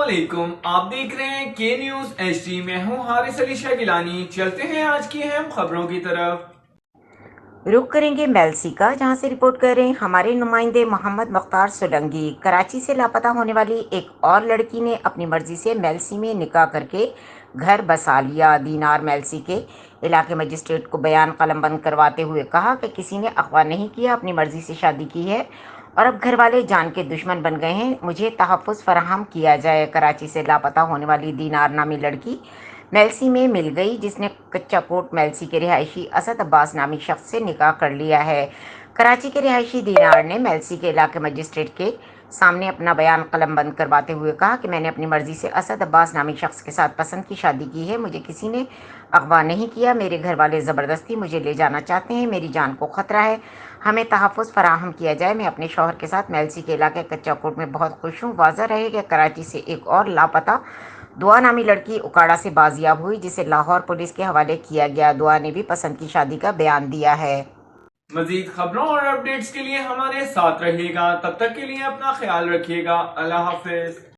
علیکم، آپ دیکھ رہے ہیں کے نیوز ایچ ڈی۔ میں ہوں حارث علی شاہ گیلانی۔ چلتے ہیں آج کی اہم خبروں کی طرف۔ رخ کریں گے میلسی کا، جہاں سے رپورٹ کر رہے ہیں ہمارے نمائندے محمد مختار سولنگی۔ کراچی سے لاپتہ ہونے والی ایک اور لڑکی نے اپنی مرضی سے میلسی میں نکاح کر کے گھر بسا لیا۔ دینار میلسی کے علاقے مجسٹریٹ کو بیان قلم بند کرواتے ہوئے کہا کہ کسی نے اغوا نہیں کیا، اپنی مرضی سے شادی کی ہے اور اب گھر والے جان کے دشمن بن گئے ہیں، مجھے تحفظ فراہم کیا جائے۔ کراچی سے لاپتہ ہونے والی دینار نامی لڑکی میلسی میں مل گئی، جس نے کچا کوٹ میلسی کے رہائشی اسد عباس نامی شخص سے نکاح کر لیا ہے۔ کراچی کے رہائشی دینار نے میلسی کے علاقے مجسٹریٹ کے سامنے اپنا بیان قلم بند کرواتے ہوئے کہا کہ میں نے اپنی مرضی سے اسد عباس نامی شخص کے ساتھ پسند کی شادی کی ہے، مجھے کسی نے اغوا نہیں کیا، میرے گھر والے زبردستی مجھے لے جانا چاہتے ہیں، میری جان کو خطرہ ہے، ہمیں تحفظ فراہم کیا جائے۔ میں اپنے شوہر کے ساتھ میلسی کے علاقے کچا کوٹ میں بہت خوش ہوں۔ واضح رہے کہ کراچی سے ایک اور لاپتہ دعا نامی لڑکی اکاڑا سے بازیاب ہوئی، جسے لاہور پولیس کے حوالے کیا گیا۔ دعا نے بھی پسند کی شادی کا بیان دیا ہے۔ مزید خبروں اور اپڈیٹس کے لیے ہمارے ساتھ رہیے گا، تب تک کے لیے اپنا خیال رکھیے گا۔ اللہ حافظ۔